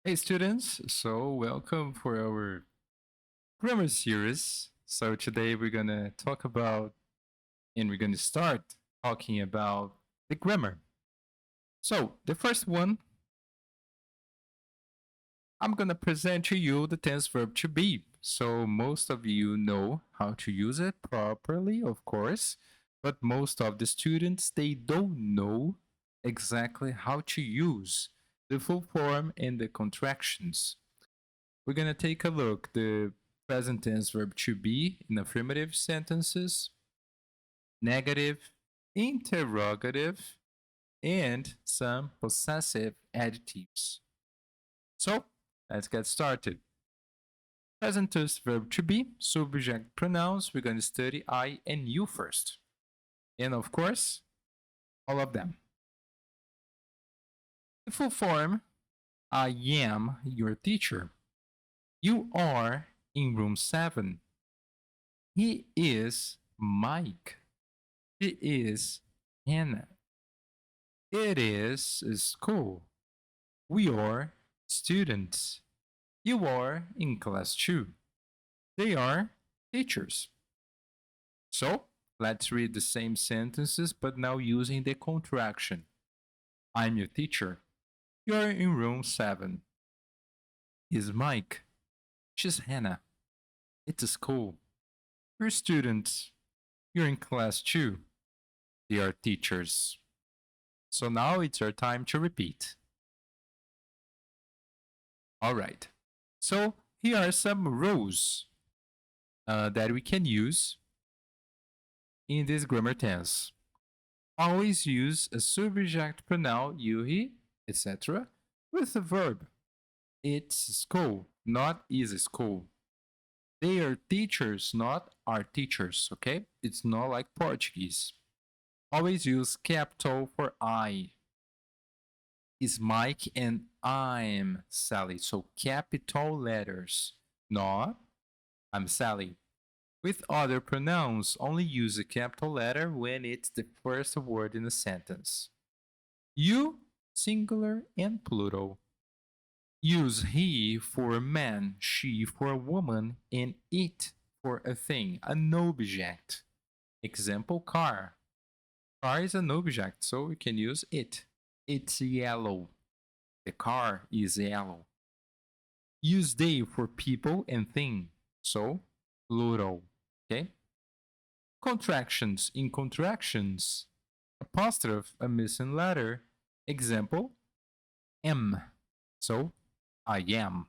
Hey students, so welcome for our grammar series. So today we're going to talk about and we're going to start talking about the grammar. So the first one, I'm going to present to you the tense verb to be. So most of you know how to use it properly, of course, but most of the students, they don't know exactly how to use the full form and the contractions. We're going to take a look the present tense verb to be in affirmative sentences, negative, interrogative, and some possessive adjectives. So, let's get started. Present tense verb to be, subject pronouns, we're going to study I and you first. And of course, all of them. The full form, I am your teacher. You are in room 7. He is Mike. She is Hannah. It is school. We are students. You are in class 2. They are teachers. So, let's read the same sentences but now using the contraction. I'm your teacher. You're in room 7. Is Mike. She's Hannah. It's a school. We're students. You're in class 2. They are teachers. So now it's our time to repeat. All right. So here are some rules that we can use in this grammar tense. Always use a subject pronoun you, he, etc. with a verb. It's school, not is school. They are teachers, not are teachers, okay? It's not like Portuguese. Always use capital for I. Is Mike and I'm Sally. So capital letters, not I'm Sally. With other pronouns, only use a capital letter when it's the first word in a sentence. You, singular and plural. Use he for a man, she for a woman, and it for a thing, an object. Example, car. Car is an object, so we can use it. It's yellow. The car is yellow. Use they for people and thing, so plural. Okay? Contractions. In contractions, apostrophe, a missing letter. Example, am. So, I am.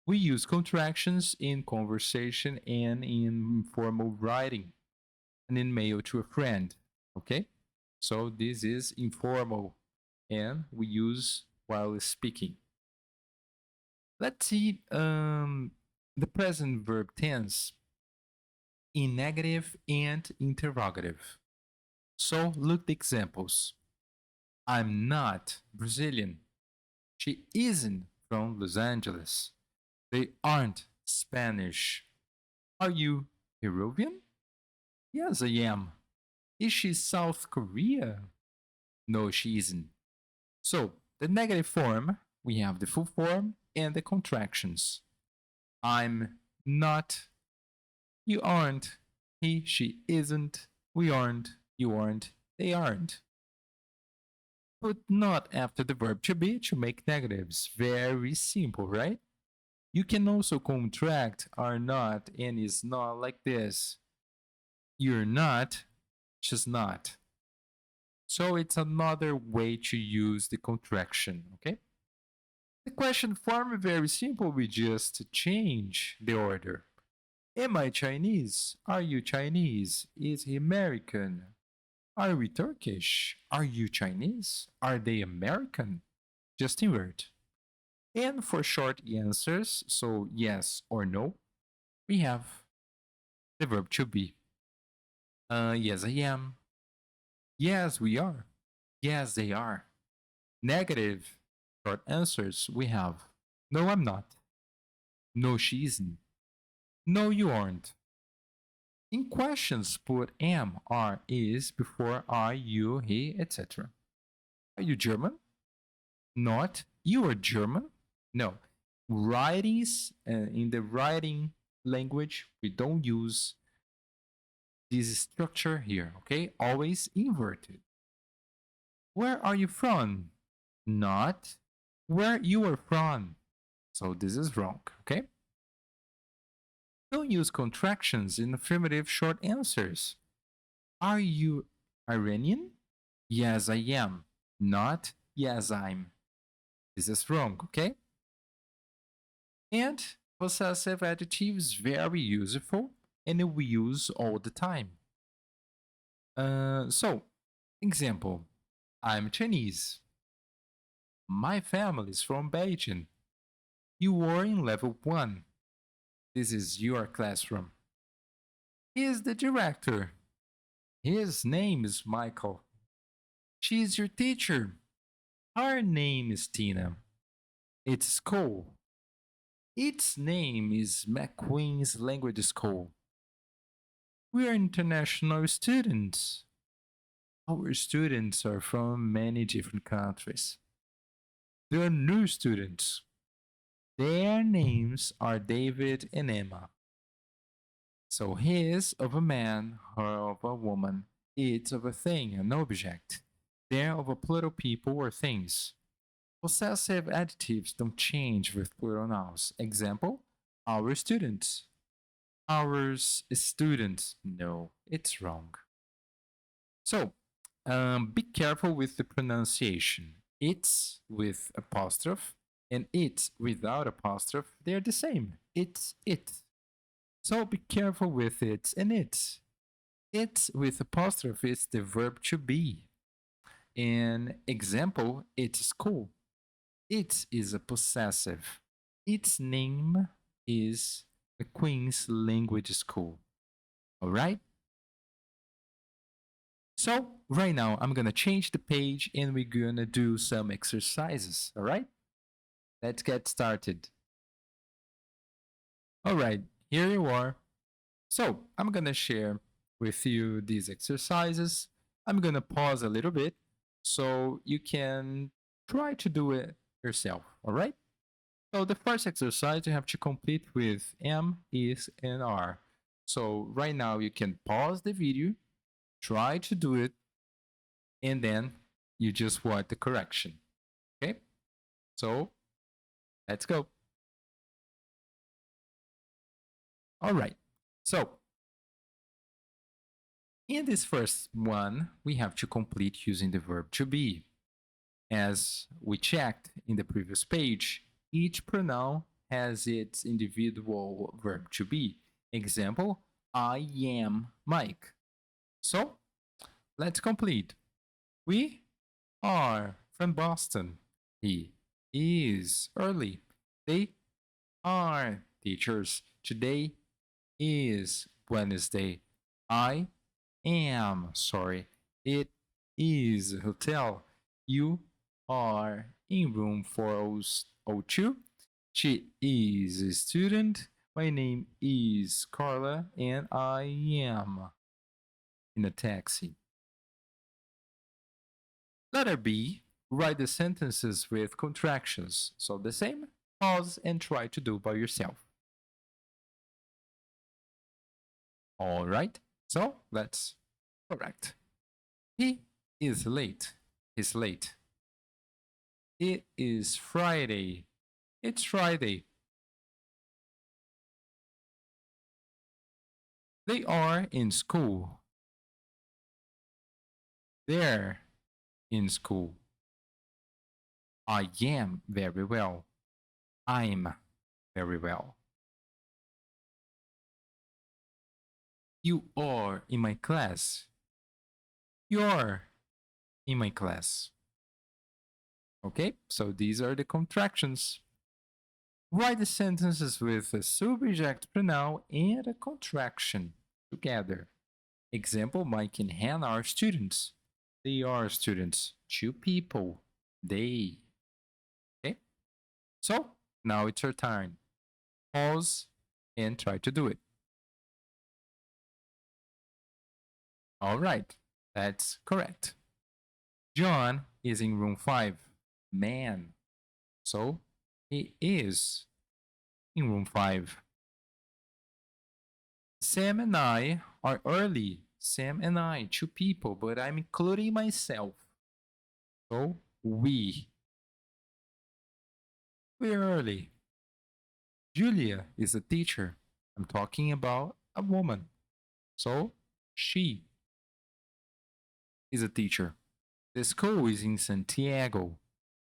We use contractions in conversation and in formal writing and in mail to a friend. Okay? So, this is informal and we use while speaking. Let's see the present verb tense in negative and interrogative. So look the examples. I'm not Brazilian. She isn't from Los Angeles. They aren't Spanish. Are you Peruvian? Yes, I am. Is she South Korea? No, she isn't. So the negative form, we have the full form and the contractions. I'm not. You aren't. He, she isn't. We aren't. You aren't. They aren't. Put not after the verb to be to make negatives. Very simple, right? You can also contract are not and is not like this. You're not, she's not. So it's another way to use the contraction, okay? The question form very simple. We just change the order. Am I Chinese? Are you Chinese? Is he American? Are we Turkish? Are you Chinese? Are they American? Just invert. And for short answers, so yes or no, we have the verb to be. Yes, I am. Yes, we are. Yes, they are. Negative short answers, we have no, I'm not. No, she isn't. No, you aren't. In questions, put am, are, is before I, you, he, etc. Are you German? Not. You are German? No. Writings, in the writing language, we don't use this structure here, okay? Always inverted. Where are you from? Not where you are from. So this is wrong, okay? Don't use contractions in affirmative short answers. Are you Iranian? Yes, I am. Not yes, I'm. This is wrong, okay? And possessive adjectives very useful and we use all the time. So, example, I'm Chinese. My family is from Beijing. You are in level 1. This is your classroom. He is the director. His name is Michael. She is your teacher. Her name is Tina. It's school. Its name is McQueen's Language School. We are international students. Our students are from many different countries. They are new students. Their names are David and Emma. So his of a man, her of a woman, it's of a thing, an object. They're of a plural people or things. Possessive adjectives don't change with plural nouns. Example, our students. Ours students. No, it's wrong. So, be careful with the pronunciation. It's with apostrophe and it's without apostrophe. They're the same. It's it. So be careful with it and it's. It's with apostrophe is the verb to be. In example, it's school. It is a possessive. Its name is the Queen's Language School. All right? So, right now, I'm going to change the page and we're going to do some exercises. All right? Let's get started. All right, here you are. So, I'm going to share with you these exercises. I'm going to pause a little bit so you can try to do it yourself. All right? So the first exercise you have to complete with am, is, and are. So right now you can pause the video, try to do it, and then you just want the correction. Okay? So let's go. All right. So in this first one, we have to complete using the verb to be. As we checked in the previous page, each pronoun has its individual verb to be. Example, I am Mike. So let's complete. We are from Boston. He is early. They are teachers. Today is Wednesday. I am sorry. It is a hotel. You are in room 402. She is a student. My name is Carla and I am in a taxi. Letter B, write the sentences with contractions. So the same, pause and try to do by yourself. All right, so let's correct. He is late. He's late. It is Friday. It's Friday. They are in school. They're in school. I am very well. I'm very well. You are in my class. You're in my class. Okay, so these are the contractions. Write the sentences with a subject pronoun and a contraction together. Example, Mike and Hannah are students. They are students. Two people. They. Okay, so now it's your turn. Pause and try to do it. All right, that's correct. John is in room 5. Man. So He is in room 5. Sam and I are early. Sam and I, two people, but I'm including myself. So, we're early. Julia is a teacher. I'm talking about a woman. So, she is a teacher. The school is in Santiago.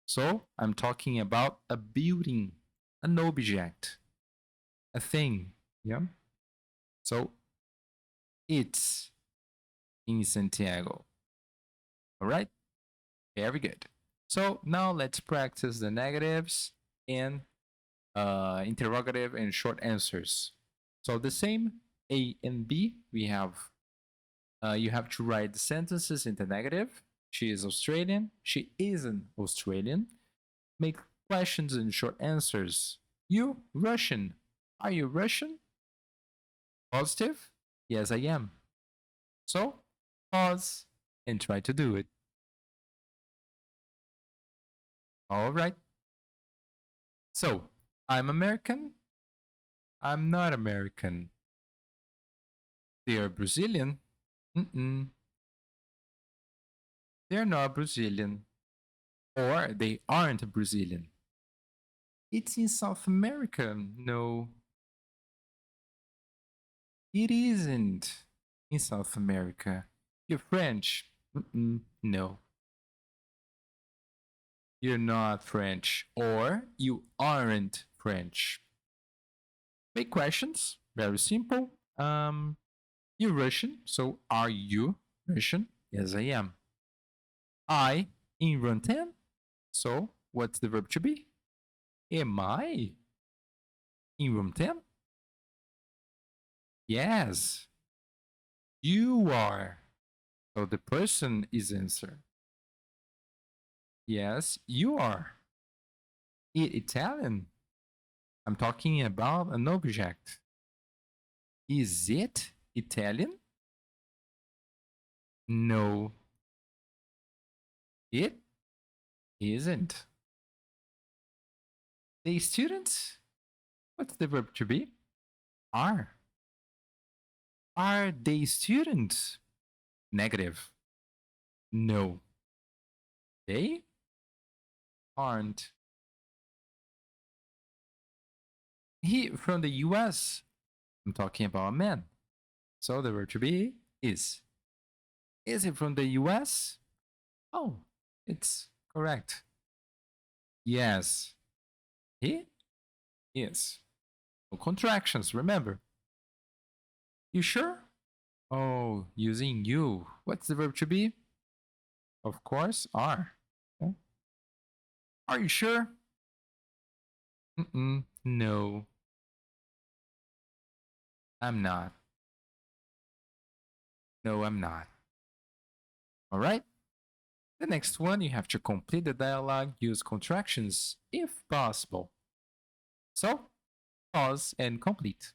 So, I'm talking about a building, an object, a thing. Yeah. So, it's in Santiago. All right. Very good. So now let's practice the negatives and interrogative and short answers. So the same A and B, we have you have to write the sentences in the negative. She is Australian. She isn't Australian. Make questions and short answers. You Russian. Are you Russian? Positive? Yes, I am. So pause and try to do it. All right. So I'm American. I'm not American. They are Brazilian. Mm-mm. They're not Brazilian. Or they aren't Brazilian. It's in South America. No, it isn't in South America. You're French. Mm-mm. No, you're not French. Or you aren't French. Make questions. Very simple. You're Russian. So are you Russian? Yes, I am. I in run 10. So what's the verb to be? Am I in room 10? Yes, you are. So the person is answer. Yes, you are. Italian. I'm talking about an object. Is it Italian? No, it isn't. The students? What's the verb to be? Are. Are they students? Negative. No, they aren't. He from the US. I'm talking about a man. So the verb to be is. Is it from the US? Oh, it's correct. Yes, he is. No contractions, remember. You sure? Oh, using you. What's the verb to be? Of course, are. Okay. Are you sure? No, I'm not. No, I'm not. All right. The next one, you have to complete the dialogue, use contractions if possible. So, pause and complete.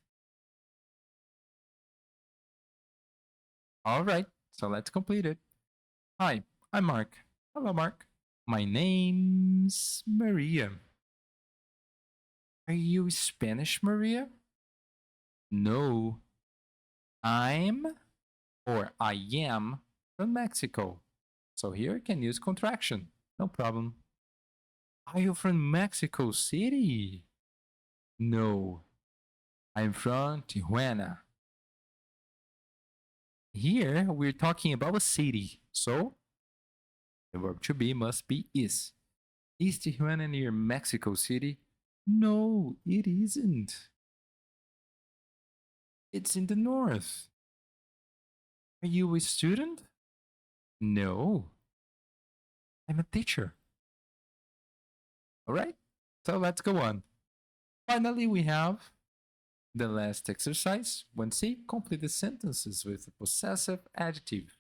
All right, so let's complete it. Hi, I'm Mark. Hello, Mark. My name's Maria. Are you Spanish, Maria? No, I'm or I am from Mexico. So here you can use contraction. No problem. Are you from Mexico City? No, I'm from Tijuana. Here we're talking about a city. So the verb to be must be is. Is Tijuana near Mexico City? No, it isn't. It's in the north. Are you a student? No, I'm a teacher. All right, so let's go on. Finally, we have the last exercise. 1C, complete the sentences with a possessive adjective.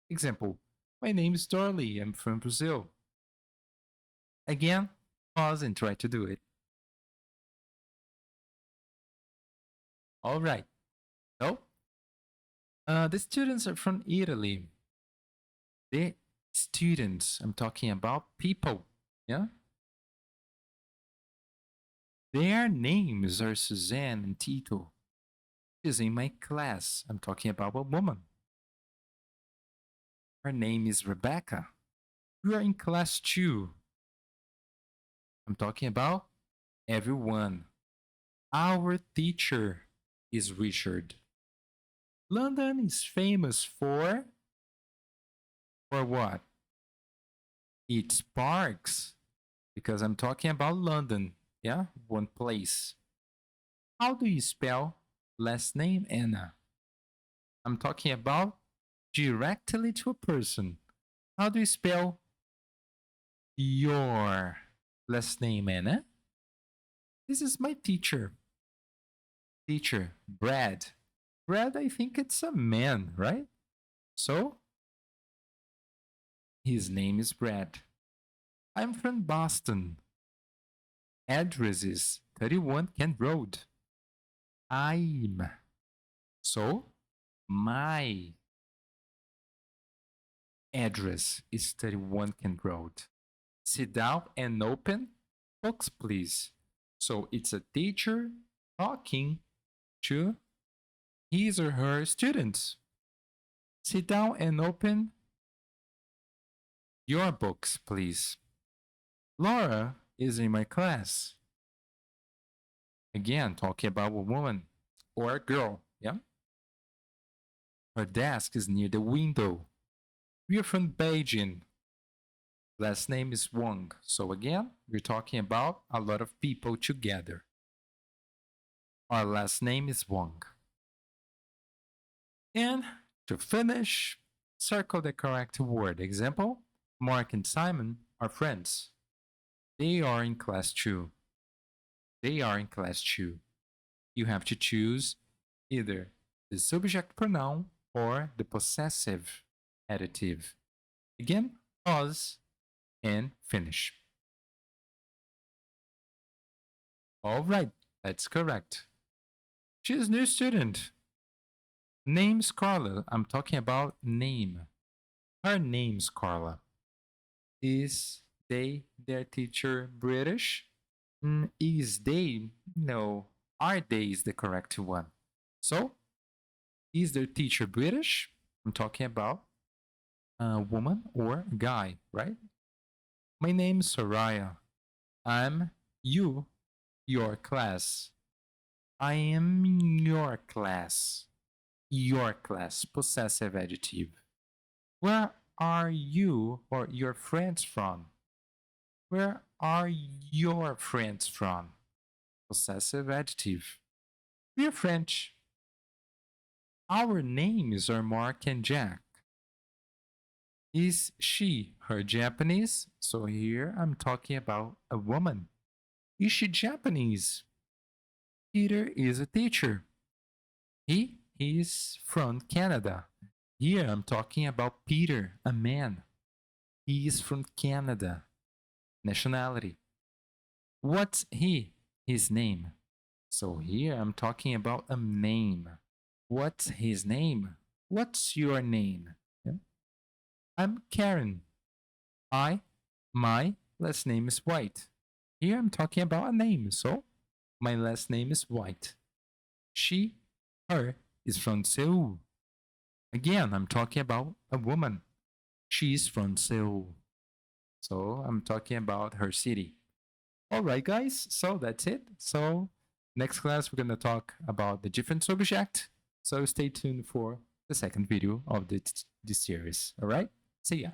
Example, my name is Dorley, I'm from Brazil. Again, pause and try to do it. All right, so the students are from Italy. The students, I'm talking about people, yeah? Their names are Suzanne and Tito. She's in my class. I'm talking about a woman. Her name is Rebecca. We are in class 2. I'm talking about everyone. Our teacher is Richard. London is famous for what? Its parks. Because I'm talking about London. Yeah, one place. How do you spell last name Anna? I'm talking about directly to a person. How do you spell your last name Anna? This is my teacher. Teacher, Brad. Brad, I think it's a man, right? So, his name is Brad. I'm from Boston. Address is 31 Kent Road. I'm. So, my address is 31 Kent Road. Sit down and open books, please. So, it's a teacher talking to his or her students. Sit down and open your books, please. Laura is in my class. Again, talking about a woman or a girl, yeah? Her desk is near the window. We are from Beijing. Last name is Wang. So again, we're talking about a lot of people together. Our last name is Wang. And to finish, circle the correct word. Example, Mark and Simon are friends. They are in class 2. They are in class 2. You have to choose either the subject pronoun or the possessive adjective. Again, pause and finish. All right, that's correct. She's a new student. Name's Carla. I'm talking about name. Her name's Carla. Is their teacher British? Is they? No. Are they is the correct one. So, is their teacher British? I'm talking about a woman or a guy, right? My name's Soraya. I'm your class. I am your class. Your class, possessive adjective. Where are you or your friends from? Where are your friends from? Possessive adjective. We are French. Our names are Mark and Jack. Is she her Japanese? So here I'm talking about a woman. Is she Japanese? Peter is a teacher. He is from Canada. Here I'm talking about Peter, a man. He is from Canada. Nationality. What's his name? So here I'm talking about a name. What's his name? What's your name? Yeah. I'm Karen. My last name is White. Here I'm talking about a name, so my last name is White. Her is from Seoul. Again, I'm talking about a woman. She's from Seoul. So I'm talking about her city. All right, guys. So that's it. So next class, we're going to talk about the different subject. So stay tuned for the second video of this series. All right. See ya.